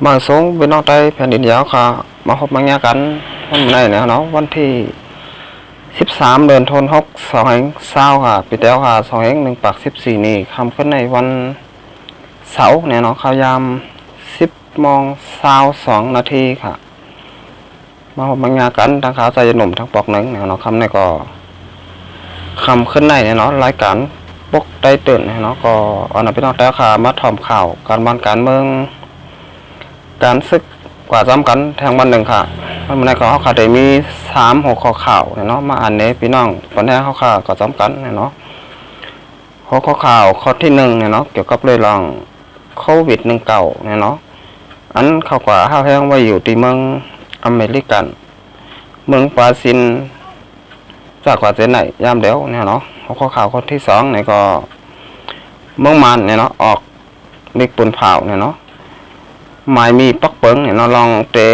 มาสูงเป็นนอกใต้แผ่นดินยาวค่ะมาพบมาแง่กันวันไหนเนี่ยเนาะวันที่13เดือนธันวาคม2020ค่ะปีเดียวค่ะ21/14นี่คำขึ้นในวันเสาร์เนี่ยเนาะข่าวยาม10:22นาทีค่ะมาพบมาแง่กันทางข่าวใจหนุ่มทั้งปอกหนึ่งเนี่ยเนาะคำในก็คำขึ้นในเนี่ยเนาะรายการปกได้ตื่นเนี่ยเนาะก็อันนั้นเป็นนอกแต่ค่ะมาถ่อมข่าวการบ้านการเมืองการศึกกว่าจำกันแทงวันหนึ่งค่ะวันในก็เขาขาดได้มี3 6ข้อข่าวเนาะมาอ่านในพี่น้องวันแรกเขาขาดก็จำกันเนาะข้อข่าวข้อที่1เนี่ยเนาะเกี่ยวกับเรื่องโควิด19เนี่ยเนาะอันเขากว่าห้าวแห้งไว้อยู่ที่เมืองอเมริกันเมืองบราซิลจากกว่าเจนไหนยามเดียวเนี่ยเนาะข้อข่าวข้อที่2เนี่ยก็เมืองมันเนี่ยเนาะออกเด็กปืนเผาเนี่ยเนาะหมายมีปักเปิงเนี่ยเราลองเตะ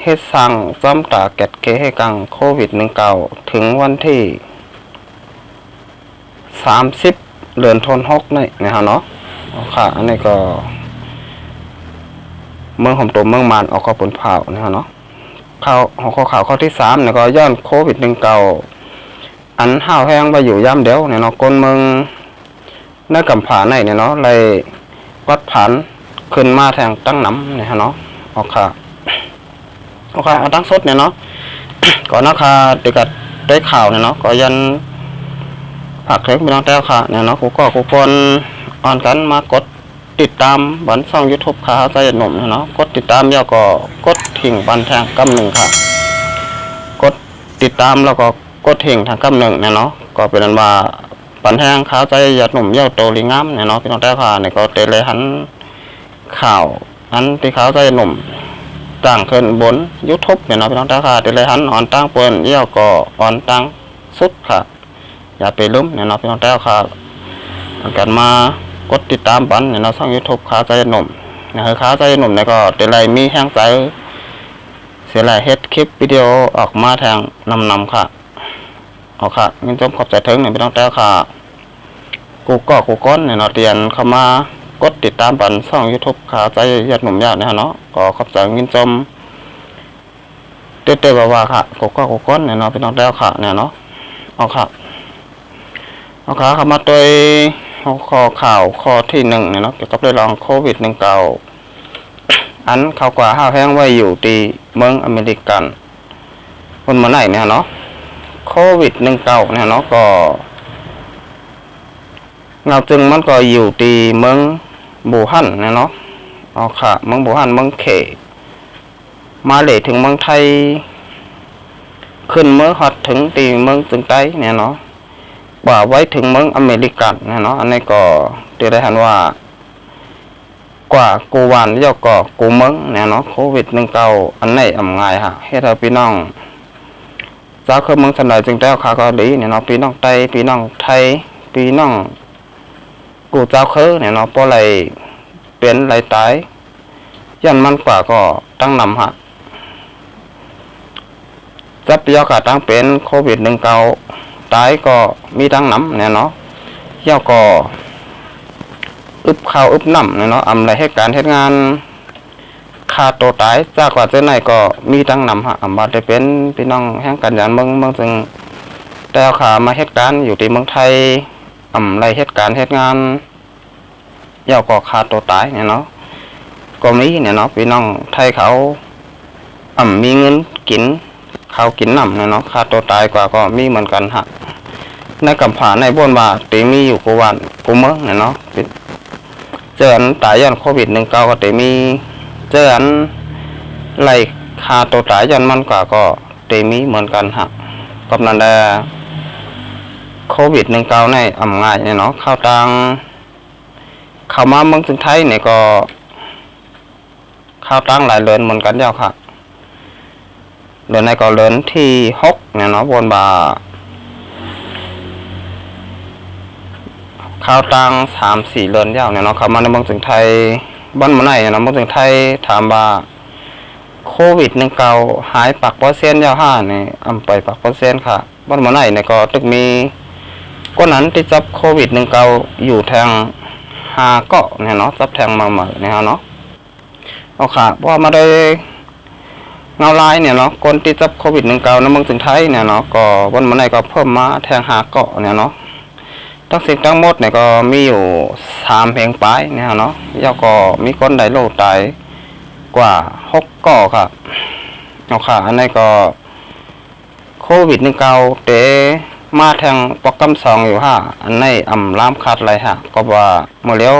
เฮ็ดสั่งจ้อมตาแกดเกให้กังโควิด19ถึงวันที่30เดือนธันวาคมนี่นะครับเนาะค่ะอันนี้ก็เมืองของตัวเมืองมานออกข้อผลเผานะครับเนาะข่าวข้อที่3เนี่ยก็ย้อนโควิด19อันห้าวแห้งไปอยู่ย่ำเดียวเนี่ยเนาะคนเมืองในกำผาในเนี่ยเนาะเลยวัดผันขึ้นมาแทงตั้งน้ำเนี่ยฮะเนาะออกค่ะเอาตั้งสดเนี่ยเนาะ ก่อนนะคะเด็กได้ข่าวเนี่ยเนาะก็ยันผักเล็กไม่ต้องแต้วค่ะเนี่ยเนาะกูคนอ่อนกันมากดติดตามบันช่อง YouTube ค่ะใจหนุ่มเนาะกดติดตามแล้วก็กดถิ่งบันแทงกำหนึ่งค่ะกดติดตามแล้วก็กดถิ่งทางกำหนึ่งเนี่ยเนาะก็เป็นอันว่าบันแทงขาใจหยาดหนุ่มเย้าโตลิงามเนี่ยเนาะพี่น้องแต้วค่ะเนี่ยก็เตเลยหันข่าวอันที่เขาใจหนุ่มต่างขึ้นบนยูทูบเนี่ยเนาะพี่น้องตาค่ะที่เลยหันอ่อนตั้งเปิ้นเยี่ยวก็อ่อนตั้งสุดค่ะอย่าไปลืมเนี่ยเนาะพี่น้องตาค่ะกันมากดติดตามบันเนี่ยเนาะช่องยูทูบขาใจหนุ่มเนี่ยขาใจหนุ่มเนี่ยก็ที่เลยมีแห้งใจเสียหลายเฮ็ดคลิปวิดีโอออกมาทางนำค่ะเอาค่ะงั้นจมขอบใจถึงเนี่ยพี่น้องตาค่ะกูก้นเนี่ยเนาะเตียนเข้ามากดติดตามบันช่อง YouTube ขาใจยัดหนุ่มยากนะฮะเนาะก็ขอบใจเงินจมเต้ๆว่าค่ะกูก้นเนี่ยเนาะเป็นน้องแล้วค่ะเนี่ยเนาะเอาค่ะเข้ามาตัวข้อข่าวข้อที่1เนี่ยเนาะเกี่ยวกับเรื่องโควิด19อันเขากว่าห้าวแห้งไว้อยู่ที่เมืองอเมริกันคนมาไหนเนี่ยเนาะโควิด19เนี่ยเนาะก็เงาจึงมันก็อยู่ที่เมืองบูฮั่นเนี่ยเนาะเอาค่ะเมืองบูฮั่นเมืองเขมาเลยถึงเมืองไทยขึ้นเมืองฮอดถึงตีเมืองจึงไต้เนี่ยเนาะว่าไว้ถึงเมืองอเมริกันเนี่ยเนาะอันนี้ก็ได้หันว่ากว่ากูวันเยอะก็กูเมืองเนี่ยเนาะโควิด19อันไหนอำง่ายค่ะให้เราพี่น้องเจ้าคือเมืองสันไหนจึงได้ค่ะก็ดีเนี่ยเนาะพี่น้องไต้พี่น้องไทยพี่น้องกูเจ้าคือเนี่ยเนาะเพราะอะไรเป็นไรตายยันมันกว่าก็ตั้งนำฮะจับเยอะกะตั้งเป็นโควิด19ตายก็มีตั้งนำเนี่ยเนาะเยอะก็อึบข้าวอึบน้ำเนี่ยเนาะอำไรให้การเฮ็ดงานขาดตัวตายจากกว่าเจ้าไหนก็มีตั้งนำฮะอำบาได้เป็นพี่น้องแห่งกันอย่างเมืองจึงแต่เอาขามาเฮ็ดการอยู่ที่เมืองไทยอำไรเฮ็ดการเฮ็ดงานย่อก็ขาดตัวตายเนี่ยเนาะก็มีเนี่ยเนาะพี่น้องไทยเขามีเงินกินข้าวกินน้ำเนี่ยเนาะขาดตัวตายกว่าก็มีเหมือนกันฮะในกำผาในบ้านว่าตีมีอยู่กูวันกูเมืองเนี่ยเนาะเจออันตายย้อนโควิด19ก็ตีมีเจออันไล่ขาดตัวตายย้อนมันกว่าก็ตีมีเหมือนกันฮะกับนั้นแหละโควิด19ในง่ายเนี่ยเนาะเข้ามาเมืองไทยเนี่ยก็เข้าตั้งหลายเดือนเหมือนกันแล้วค่ะเดือนในก็เดือนที่6เนี่ยเนาะวนบาเข้าตั้ง3-4เดือนแล้วเนี่ยเนาะเข้ามาในเมืองไทยบ้านเมืองไหนเนาะเมืองไทยถามว่าโควิด19หายปักเปอร์เซ็นต์ยาว5นี่ไปปักเปอร์เซ็นต์ค่ะบ้านเมืองไหนเนี่ยก็ตึกมีก็นั้นที่จับโควิด19อยู่ทาง5เกาะเนี่ยเนาะจับแทงมาเนี่ยเนาะ เอาค่ะเพราะมาโดยเงาลายเนี่ยเนาะคนติดจับโควิด19ในเมืองถึงไทยเนี่ยเนาะก็วันมาไหนก็เพิ่มมาแทงหาเกาะเนี่ยเนาะทั้งสิ้นทั้งหมดเนี่ยก็มีอยู่3 แห่งปลายเนี่ยเนาะแล้วก็มีคนได้โรคตายกว่า6 เกาะครับเอาค่ะอันนี้ก็โควิด19เตมาแทงโปรแกรม2อยู่อันนี้ล้ามขาดอะไรก็ว่าเมื่อแล้ว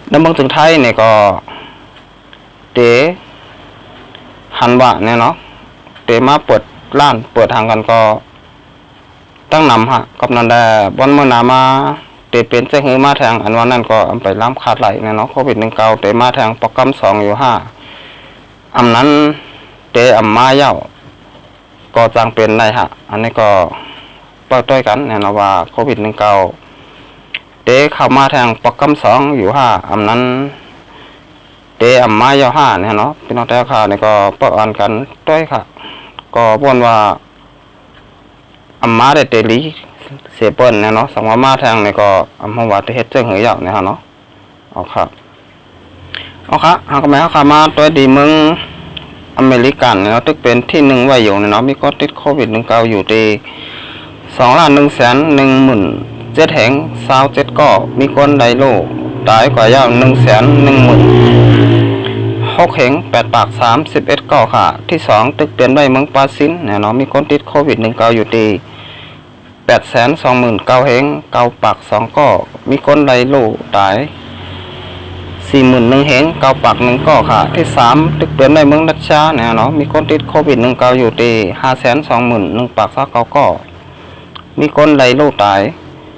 ในเมืองถึงไทยเนี่ยก็เตหันว่าเนี่ยเนาะเตมาเปิดร้านเปิดทางกันก็ตั้งนำกับนันได้บนเมื่อนามาเตเป็นเจ้าหือมาแทงอันวันนั้นก็ไปล้ามขาดไหลเนี่ยเนาะโควิด19เตมาแทงโปรแกรม2อยู่นั้นเตมาเย้าก็จังเป็นได้อันนี้ก็เปิดด้วยกันเนี่ยเนาะว่าโควิด19เตเข้ามาแทงโปรแกรม2อยู่นั้นเตมาเย้าเนี่ยเนาะพี่น้องแต่ค่ะนี่ก็เปิดอันกันด้วยค่ะก็บ่นว่ามาได้เตลีเสียเปิ้นเนี่ยเนาะสมมาแทงนี่ก็ว่าเฮ็ดเจ้าหือเย้าเนี่ยเนาะเอาค่ะก็มามาตัวดีเมืองอเมริกันเนี่ยตึกเป็นที่1ไว้อยู่เนี่ยเนาะมีคนติดโควิด19อยู่ที่2,117,000แห่ง27ก็มีคนได้โรคตายกว่ายาว116,000แห่ง8 ปาก31ก็ค่ะที่2ตึกเป็นไว้เมืองปาซินเนี่ยเนาะมีคนติดโควิด19อยู่ที่829,000แห่ง9 ปาก2ก็มีคนได้โรคตาย41,000แห่ง9 ปาก1ก็ค่ะที่3ตึกเป็นในเมืองดัชชาเนี่ยเนาะมีคนติดโควิด19อยู่ที่520,000 1 ปาก29ก็มีคนได้โรคตาย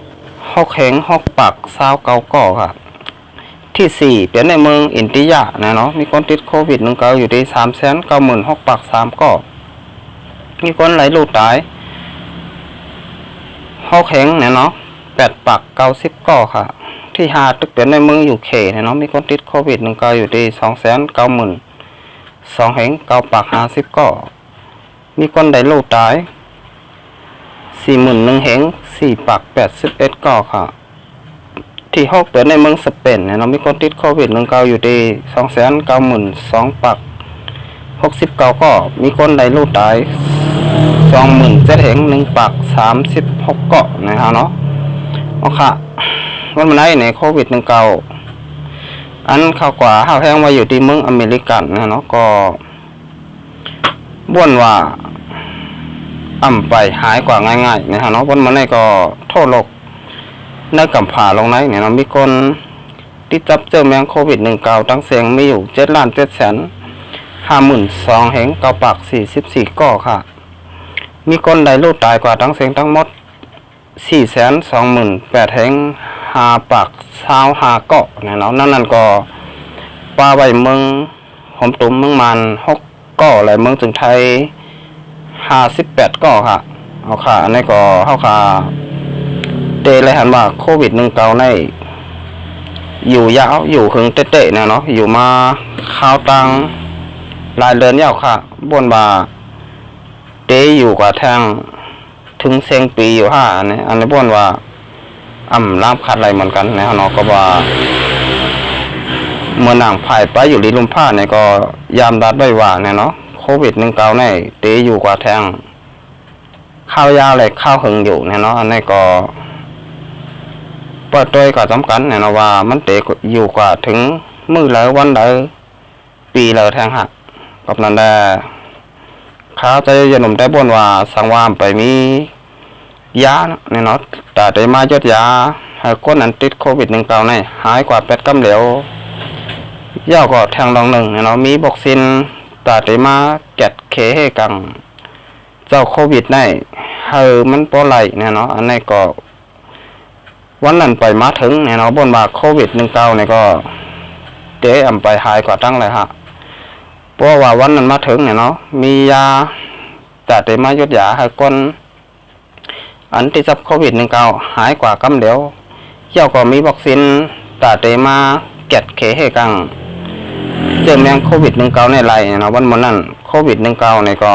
6 แห่ง6 ปาก29ก็ค่ะที่4เป็นในเมืองอินเดียเนี่ยเนาะมีคนติดโควิด19อยู่ที่390,000 6 ปาก3ก็มีคนได้โรคตาย6 แห่งเนี่ยเนาะ8 ปาก90ก็ค่ะที่5ตึกเป็นในเมืองยูเคเนี่ยเนาะมีคนติดโควิด19อยู่ที่290,000 2 แห่ง9 ปาก50ก็มีคนได้โรคตาย41,000 แห่ง4 ปาก81ก็ค่ะที่6เป็นในเมืองสเปนเนี่ยเนาะมีคนติดโควิด19อยู่ที่290,000 2 ปาก69ก็มีคนได้โรคตาย27,000 แห่ง1 ปาก36ก็นะครับเนาะเอาค่ะวันไหนในโควิด19อันเข้ากว่าแห้งมาอยู่ที่เมืองอเมริกันนะเนาะก็บ่นว่าไปหายกว่าง่ายๆนะฮะเนาะวันไหนก็โทษโลกในกำผ่าลงไหนเนี่ยเนาะมีคนที่จับเจอแมงโควิด19ตั้งเสียงมีอยู่7,752,000 แห่ง9 ปาก44ก็ค่ะมีคนได้โรคตายกว่าทั้งเสียงทั้งหมด428,000 แห่ง5 ปาก25ก็เนี่ยเนาะนั่นก็ปลาไว้เมืองหอมตุ้มเมืองมัน6ก็หลายเมืองถึงไทย58ก็ค่ะเอาค่ะอันนี้ก็เฮาค่ะเตเลยหันว่าโควิด19ในอยู่ยาวอยู่ถึงเตะๆเนี่ยเนาะอยู่มาข่าวตังหลายเดือนยาวค่ะบ่นว่าเตอยู่กว่าทางถึงเสียงปีอยู่อันนี้บ่นว่าล้ามขาดอะไรเหมือนกันนะเนาะก็ว่าเมื่อนางภายไปอยู่ริลุมผ้าเนี่ยก็ยามดัดไว้ว่าเนี่ยเนาะโควิด19เนี่ยเตอยู่กว่าแทงข้าวยาอะไรข้าวหึงอยู่เนี่ยเนาะอันนี้ก็เปิดตัวก็สำคัญเนี่ยเนาะว่ามันเตอยู่กว่าถึงมื้อแล้ววันใดปีแล้วแทงกับนั้นได้ข้าจะยนมได้บ่นว่าสังวามไปมียาเนี่ยเนาะแต่ได้มายดยาให้คนนั้นติดโควิด19เนี่ยหายกว่า8 กำเหลวยาวก็แทงลอง1เนี่ยเนาะมีวัคซีนแต่ได้มาแกดเคให้กังเจ้าโควิดเนี่ยมันบ่ไหลเนี่ยเนาะอันนี้ก็วันนั้นไปมาถึงเนี่ยเนาะบ่นว่าโควิด19เนี่ยก็เตะไปหายกว่าตั้งเลยเพราะว่าวันนั้นมาถึงเนี่ยเนาะมียาแต่ได้มายดยาให้คนอันที่จับโควิด19หายกว่ากำเดียวเจ้าก็มีวัคซีนแต่ได้มาแกดเคให้กังเจอแมงโควิด19ในไรเนาะวันนั้นโควิด19เนี่ยก็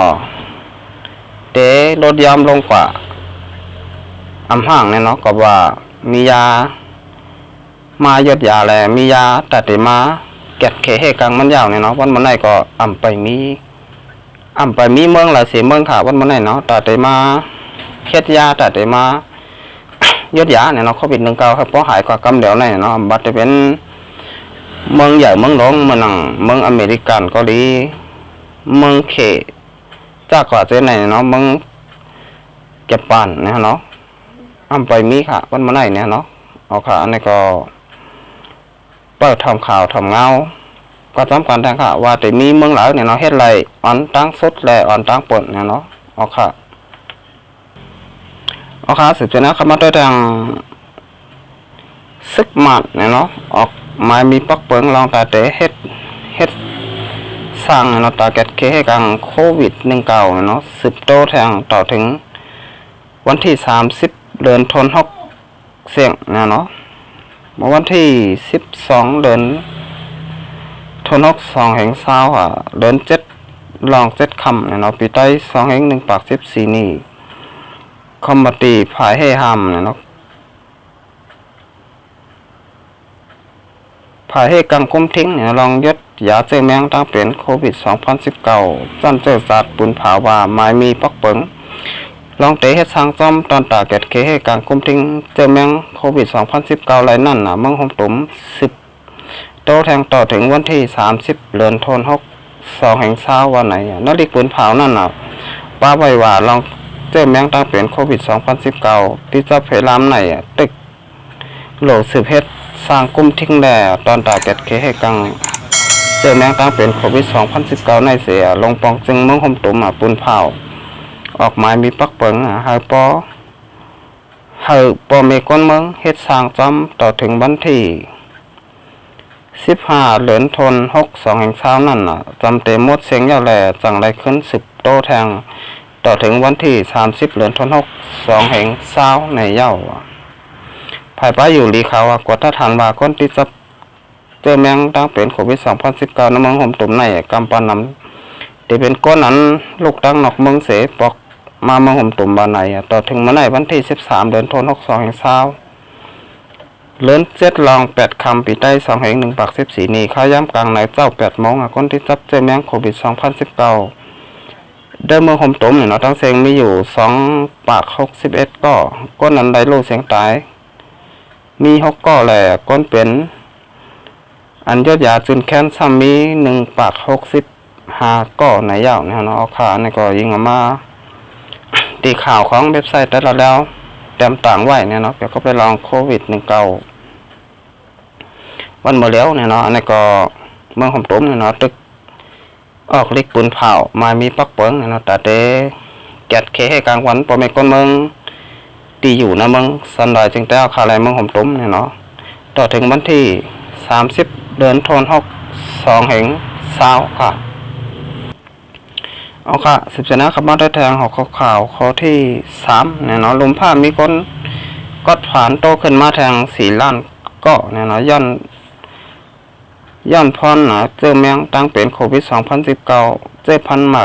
เตะลดยามลงกว่าห่างเนี่ยเนาะก็ว่ามียามายดยาแลมียาแต่ได้มาแก แกดเคเฮกังมันยาวเนี่ยเนาะวันมันไหนก็อ่ำไปมีเมืองละเสียเมืองค่ะวันมันไหนเนาะแต่ได้มาเฮ็ดยาแต่ได้มายดยาเนี่ยเนาะโควิด19ครับพอหายก็กำเดียวในเนาะบัดจะเป็นเมืองใหญ่เมืองหลวงเมืองอเมริกันก็ดีเมืองเขจากกว่าจะไหนเนาะเมืองญี่ปุ่นเนี่ยเนาะอ่ำไปมีค่ะวันมันไหนเนี่ยเนาะเอาค่ะอันนี้ก็เปิดทำข่าวทำเงาก็สำคัญทางค่ะว่าแต่มีเมืองหลายเนี่ยเนาะเฮ็ดไรอ่อนตั้งสุดและอ่อนตั้งปนเนี่ยเนาะเอาค่ะสืบชนะครับมาด้วยทางซึกมันเนี่ยเนาะออกมามีปักเปิงลองตาเตเฮ็ดสร้างเนาะตาแกดเคให้กังโควิด19เนาะ10โตแทงต่อถึงวันที่30เดือนธันวาคมเสียงเนาะเมื่อวันที่12เดือนธันวาคม2แห่งเศร้าอ่ะเดือน7ลอง7คำเนาะปีใต้2แห่ง1ปาก14นี่คอมบัติภายให้ห้ามเนาะภายให้กังคุ้มทิ้งลองยดยาเจอแมงตั้งเป็นโควิด2019จันเจอศาสตร์ปุนผาว่าไม้มีปักเปิงลองเตะให้ทางจอมตอนตาแกดเคให้กังคุ้มทิ้งเจอแมงโควิด2019ไรนั่นน่ะเมืองหงตุ่ม10โตแทงต่อถึงวันที่30เดือนธันวาคม2แห่งเช้าวันไหนนาฬิกาปุนผานั่นน่ะป้าไว้ว่าลองเจอแมงตั้งเป็นโควิด2019ที่จะเพลามไหนตึกโหลสืบเฮ็ดสร้างกุ้มทิ้งแด่ตอนตาแกดเคให้กังเจอแมงตั้งเป็นโควิด2019ในเสียลงปองจึงเมืองหมตุ่มปุนเผาออกหมายมีปักเปิงหายปอเมก้นเมืองเฮ็ดสร้างจอมต่อถึงวันที่15เดือนธันวาคม2แห่งเช้านั่นจำเต็มหมดเสียงยาวแหล่จังไรขึ้น10โตแทงต่อถึงวันที่30เดือนธันวาคม2แห่งเช้าในเย้าภายป้าอยู่ลีเขากดถ้าฐานว่าก้นที่จะเจอแมงตั้งเป็นโควิด2019ในเมืองหมตุ่มในกำปานำที่เป็นก้นนั้นลูกตั้งนอกเมืองเสปอกมาเมืองหมตุ่มบานไหนต่อถึงมาในวันที่13เดือนธันวาคม2แห่งเช้าเลื่อน7ลอง8คำปีใต้2แห่ง1ปาก14นี่ข้าย่ำกลางในเจ้า8โมงก้นที่จับเจอแมงโควิด2019เดิมเมืองหมตุ่มเนี่ยเนาะทั้งเสียงมีอยู่2ปาก61ก็ก้นนั้นได้โลเสียงตายมี6ก้อแหล่ก้นเป็นอันยอดยาจุนแค้นซ้ำมี1ปาก65ก้อในยาวเนี่ยเนาะเอาขาในก็ยิงออกมาตีข่าวของเว็บไซต์แต่ละแล้วเต็มต่างไว้เนี่ยเนาะเดี๋ยวก็ไปลองโควิด19วันเมื่อแล้วเนี่ยเนาะอันนี้ก็เมืองหมตุ่มเนี่ยเนาะตึกออกลิกปุนเผามามีปักเปิงเนี่ยเนาะแต่เดแกดเคให้กลางวันปอเมก้นเมืองตีอยู่นะเมืองสันดอยจึงแต่เอาข่าวอะไรเมืองหมตุ่มเนี่ยเนาะต่อถึงวันที่30เดือนธันวาคม2แห่งเช้าค่ะเอาค่ะ10ชนะครับมาได้แทงหอกข่าวข้อที่3เนี่ยเนาะลมผ้ามีคนกดผ่านโตขึ้นมาแทง4ล้านก็เนี่ยเนาะย้อนพรเจอแมงตั้งเป็นโควิด2019เจอพันหมา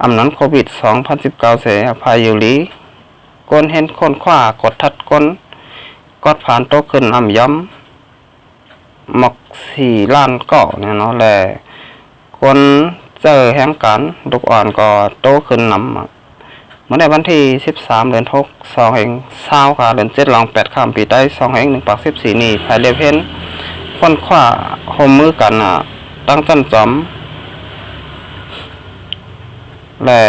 อำนั้นโควิด2019เสียอภัยอยู่ลีก้นเห็นคนขวากดทัดก้นกดผ่านโตขึ้นย้ำหมก4ล้านก็เนี่ยเนาะแลคนเจอแห่งกันลูกอ่อนก็โตขึ้นนำเมื่อในวันที่13เดือนธันวาคม2แห่งเช้าค่ะเดือน7ลอง8ค่ำปีใต้2แห่ง1ปาก14นี่ภายเรียบเห็นคนขวาห่มมือกันตั้งจันจอมและ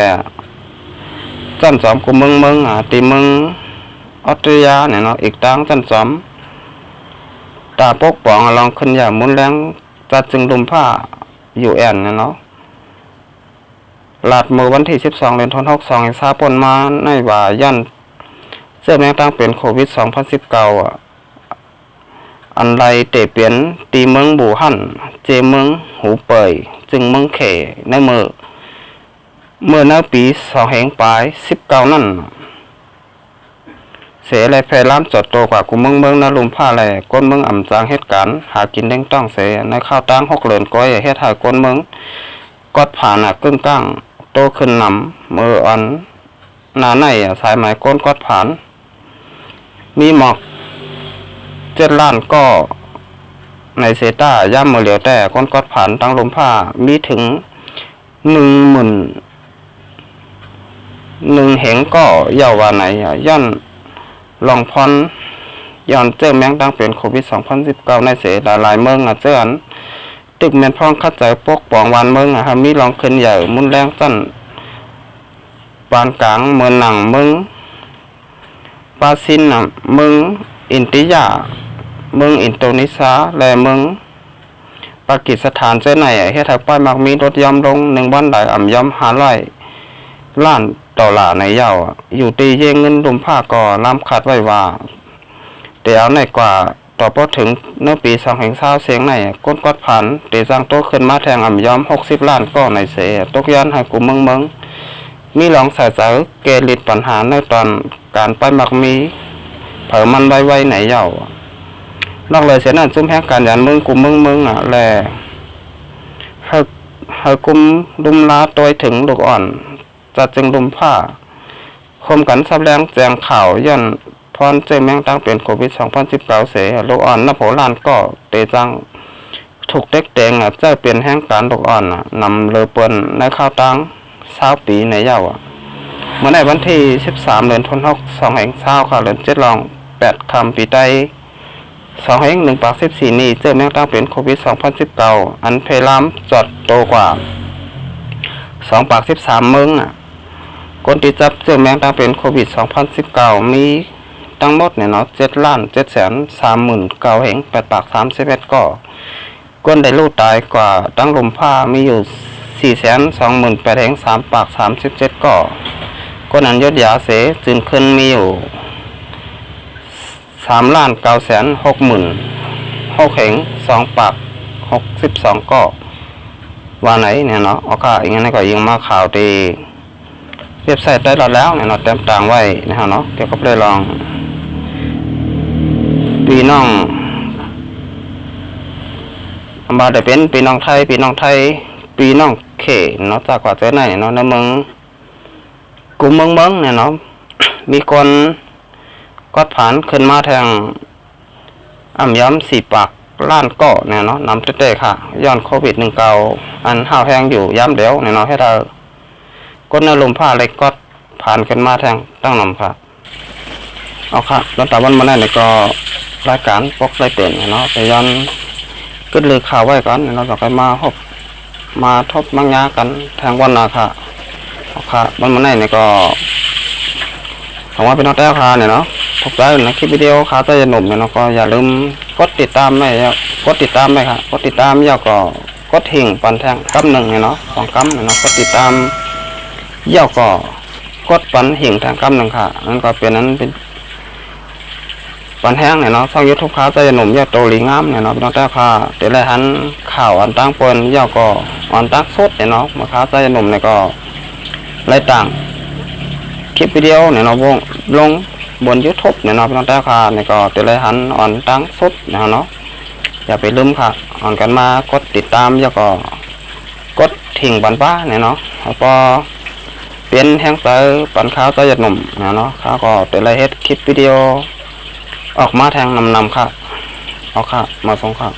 จันจอมกูเมืองตีเมืองออสเตรเลียเนี่ยเนาะอีกตั้งจันจอมตาปกป้องลองขึ้นอย่างมุนแรงจัดจึงลุมผ้าอยู่แอนเนาะหลัดมือวันที่12เดือนธันวาคม2แห่งเช้าปนมาในว่ายันเสื้อแมงตั้งเป็นโควิด2019อันไรเตเปลี่ยนตีเมืองบูฮั่นเจเมืองหูเปยจึงเมืองเขในเมื่อในปี2แห่งปลาย19นั่นเสียไรแพร่ล้ำจดโตกว่ากูเมืองนาลุมผ้าแหล่ก้นเมืองอ่ำจางเหตุการณ์หากินเด้งต้องเสียในข้าวตั้ง6เหรียญก้อยเฮ็ดหายก้นเมืองกดผ่านกึ่งก้างโตขึ้นนำมืออ่อนหนาในสายไหมก้นกดผ่านมีหมอก7ล้านก็ ในเซต้าย่ำมือเหลียวแต่ก้นกอดผ่านตั้งลมผ้ามีถึง10,000เหงก็เยาว่าไหนย่อนลองพรย้อนเจอแมงดังเป็นโควิด2019ในเสหลายเมืองเจออันตึกแม่นพ้องคัดใจปกป้องวันเมืองมีลองขึ้นใหญ่มุนแรงจั่นปานกลางเมืองหนังเมืองปาซินเมืองอินติยาเมืองอินโดนีเซียและเมืองปากีสถานเจ้าไหนเฮ็ดให้ป้ายมักมีลดย่อมลง1วันได้ย่อม500ล้านดอลลาร์ในเยาอยู่ตีเยเงินดุมผ้าก่อล้ำคัดไว้ว่าแต่เอาในกว่าต่อพอถึงเมื่อปี2020เสียงในก้นกอดผันเตสร้างโต๊ะขึ้นมาแทงย่อม60ล้านก็ในเสตกย้อนให้กูเมืองมีลองสายเกลิดปัญหาในตอนการไปมักมีเผอมันไว้ไหนเยานอกเลยเสียนั่นซุ่มแห่งการยันเมืองกูเมืองแลให้กุมดุมลาตัวถึงลูกอ่อนจะจึงดุมผ้าคมกันซับแรงแจงข่าวย่อนพรเจอแมงตั้งเป็นโควิด2019เสลูกอ่อนนับโหลานก็เตจังถูกเด็กแดงเจ้าเปลี่ยนแห่งการลูกอ่อนนำเลยเปิ้นในข้าวตัง20ปีในเยาเมื่อในวันที่13เดือนธันวาคม2020ค่ะเดือน7ลอง8คำปีใต้1/14นี้เจอแมงตั้งเป็นโควิด2019อันเพลามจอดโตกว่า2/13มึงคนที่จับเจอแมงตั้งเป็นโควิด2019มีทั้งหมดเนี่ยเนาะ7,739,831ก็คนได้รู้ตายกว่าตั้งลมผ้ามีอยู่428,337ก็คนนั้นยศยาเสจึงขึ้นมีอยู่3,960,000เหง2,62ก็ว่าไหนเนี่ยเนาะเอาค่ะอย่างนั้นก็ยิงมาข่าวดีเว็บไซต์ได้แล้วเนี่ยเนาะเต็มต่างไว้นะฮะเนาะเกี่ยวกับเรื่องลองพี่น้องมาได้เป็นพี่น้องไทยพี่น้องเขเนาะจากกว่าเจ้าไหนเนาะในเมืองกลุ่มเมืองเนี่ยเนาะมีคนกดผ่านขึ้นมาแทงย้ำ4 ปากล้านก็เนี่ยเนาะนำเต้ค่ะย้อนโควิด19อันห้าวแห้งอยู่ย้ำเดี๋ยวเนี่ยเนาะให้เราก้นอารมณ์ผ้าเล็กก็ผ่านขึ้นมาแทงตั้งนำค่ะเอาค่ะแล้วแต่วันมาแน่เนี่ยก็รายการปกได้เปลี่ยนเนาะแต่ย้อนขึ้นเลยข่าวไว้ก่อนเราจะไปมาทบมังยากันทางวันนาค่ะเอาค่ะวันมาแน่เนี่ยก็ผมว่าเป็นน้องแต้วค่ะเนี่ยเนาะพบได้ในคลิปวิดีโอค่ะตัวจะหนุ่มเนี่ยเนาะก็อย่าลืมกดติดตามไม่กดติดตามไหมค่ะกดติดตามย่อก็กดหิ่งปันแทงกั๊บ1เนี่ยเนาะ2กั๊บเนี่ยเนาะกดติดตามย่อก็กดปันหิ่งทางกั๊บ1ค่ะนั่นก็เป็นนั้นเป็นปันแห้งเนี่ยเนาะช่อง YouTube ค่ะตัวจะหนุ่มย่อโตลีงามเนี่ยเนาะเป็นน้องแต้วค่ะแต่ละหันข่าวอันตั้งปนย่อก็อันตั้งสดเนี่ยเนาะมาค่ะตัวจะหนุ่มเนี่ยก็ไล่ต่างคลิปวิดีโอเนี่ยเนาะลงบน YouTube เนี่ยเนาะพี่น้องแต่ค่ะเนี่ยก็แต่ละหันอ่อนตั้งสุดนะเนาะอย่าไปลืมค่ะอ่อนกันมากดติดตามแล้วก็กดทิ้งบันป้าเนี่ยเนาะแล้วก็เปลี่ยนแห้งใสปันข้าวใส่หนุ่มนะเนาะข้าวก็แต่ละเฮ็ดคลิปวิดีโอออกมาแทงนำค่ะเอาค่ะมาส่งค่ะ